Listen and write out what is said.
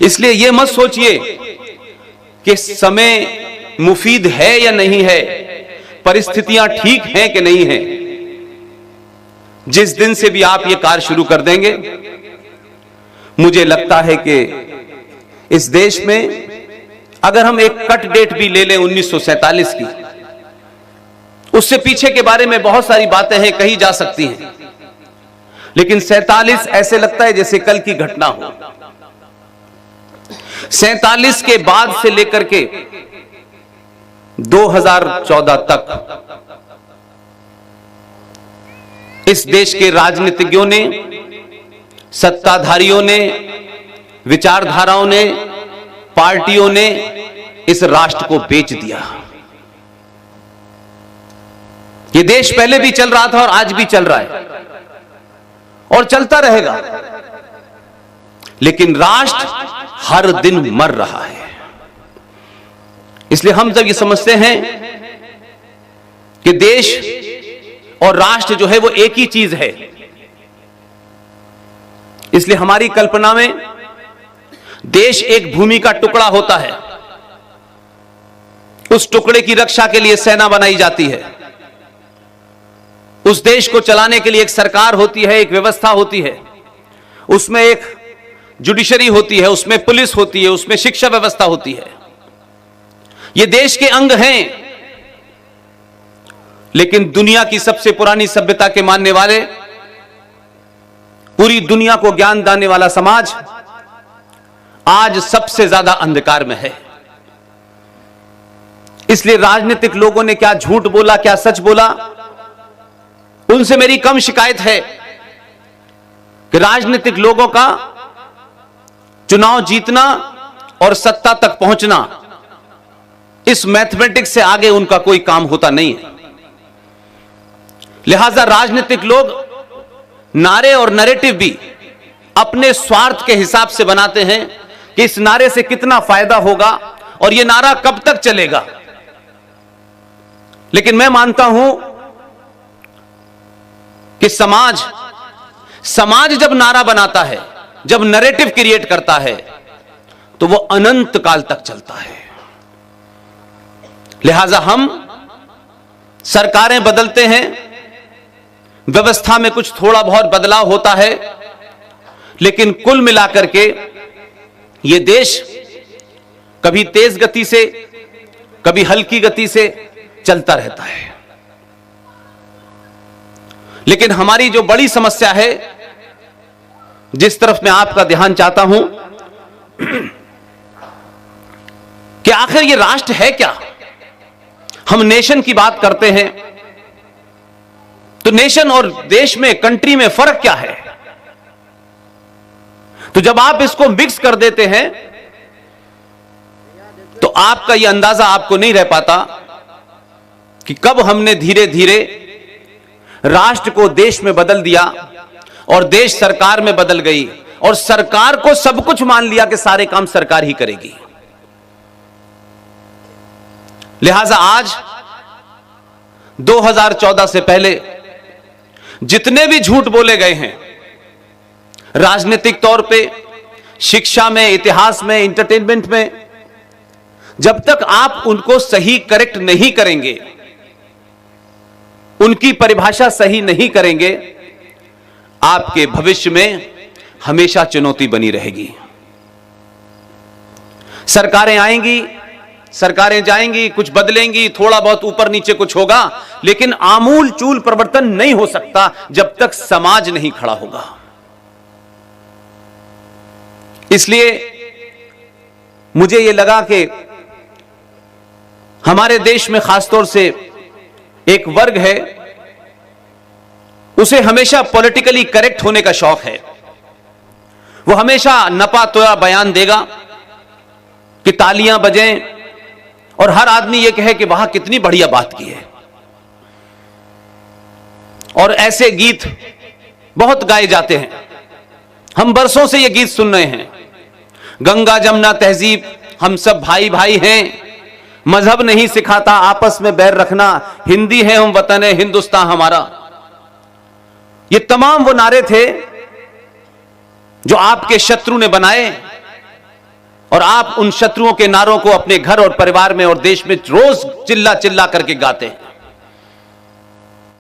इसलिए यह मत सोचिए कि समय मुफीद है या नहीं है, परिस्थितियां ठीक हैं कि नहीं हैं। जिस दिन से भी आप ये कार्य शुरू कर देंगे, मुझे लगता है कि इस देश में अगर हम एक कट डेट भी ले लें 1947 की, उससे पीछे के बारे में बहुत सारी बातें हैं, कही जा सकती हैं, लेकिन 47 ऐसे लगता है जैसे कल की घटना हो। 47 के बाद से लेकर के 2014 तक इस देश के राजनीतिज्ञों ने, सत्ताधारियों ने, विचारधाराओं ने, पार्टियों ने इस राष्ट्र को बेच दिया। यह देश पहले भी चल रहा था और आज भी चल रहा है और चलता रहेगा, लेकिन राष्ट्र हर दिन मर रहा है। इसलिए हम जब ये समझते हैं कि देश और राष्ट्र जो है वो एक ही चीज है, इसलिए हमारी कल्पना में देश एक भूमि का टुकड़ा होता है, उस टुकड़े की रक्षा के लिए सेना बनाई जाती है, उस देश को चलाने के लिए एक सरकार होती है, एक व्यवस्था होती है, उसमें एक जुडिशरी होती है, उसमें पुलिस होती है, उसमें शिक्षा व्यवस्था होती है। ये देश के अंग हैं। लेकिन दुनिया की सबसे पुरानी सभ्यता के मानने वाले, पूरी दुनिया को ज्ञान देने वाला समाज आज सबसे ज्यादा अंधकार में है। इसलिए राजनीतिक लोगों ने क्या झूठ बोला, क्या सच बोला, उनसे मेरी कम शिकायत है कि राजनीतिक लोगों का चुनाव जीतना और सत्ता तक पहुंचना, इस मैथमेटिक्स से आगे उनका कोई काम होता नहीं है। लिहाजा राजनीतिक लोग नारे और नैरेटिव भी अपने स्वार्थ के हिसाब से बनाते हैं कि इस नारे से कितना फायदा होगा और यह नारा कब तक चलेगा। लेकिन मैं मानता हूं कि समाज जब नारा बनाता है, जब नैरेटिव क्रिएट करता है, तो वो अनंत काल तक चलता है। लिहाजा हम सरकारें बदलते हैं, व्यवस्था में कुछ थोड़ा बहुत बदलाव होता है, लेकिन कुल मिलाकर के ये देश कभी तेज गति से, कभी हल्की गति से चलता रहता है। लेकिन हमारी जो बड़ी समस्या है, जिस तरफ मैं आपका ध्यान चाहता हूं कि आखिर ये राष्ट्र है क्या। हम नेशन की बात करते हैं, तो नेशन और देश में, कंट्री में फर्क क्या है। तो जब आप इसको मिक्स कर देते हैं तो आपका यह अंदाजा आपको नहीं रह पाता कि कब हमने धीरे धीरे राष्ट्र को देश में बदल दिया और देश सरकार में बदल गई और सरकार को सब कुछ मान लिया कि सारे काम सरकार ही करेगी। लिहाजा आज 2014 से पहले जितने भी झूठ बोले गए हैं, राजनीतिक तौर पे, शिक्षा में, इतिहास में, एंटरटेनमेंट में, जब तक आप उनको सही करेक्ट नहीं करेंगे, उनकी परिभाषा सही नहीं करेंगे, आपके भविष्य में हमेशा चुनौती बनी रहेगी। सरकारें आएंगी, सरकारें जाएंगी, कुछ बदलेंगी, थोड़ा बहुत ऊपर नीचे कुछ होगा, लेकिन आमूल चूल परिवर्तन नहीं हो सकता जब तक समाज नहीं खड़ा होगा। इसलिए मुझे यह लगा कि हमारे देश में खासतौर से एक वर्ग है, उसे हमेशा पॉलिटिकली करेक्ट होने का शौक है। वो हमेशा नपा तोया बयान देगा कि तालियां बजें और हर आदमी यह कहे कि वाह कितनी बढ़िया बात की है। और ऐसे गीत बहुत गाए जाते हैं, हम बरसों से ये गीत सुन रहे हैं। गंगा जमुना तहजीब, हम सब भाई भाई हैं, मजहब नहीं सिखाता आपस में बैर रखना, हिंदी है हम वतन है हिंदुस्तान हमारा। ये तमाम वो नारे थे जो आपके शत्रु ने बनाए और आप उन शत्रुओं के नारों को अपने घर और परिवार में और देश में रोज चिल्ला चिल्ला करके गाते हैं।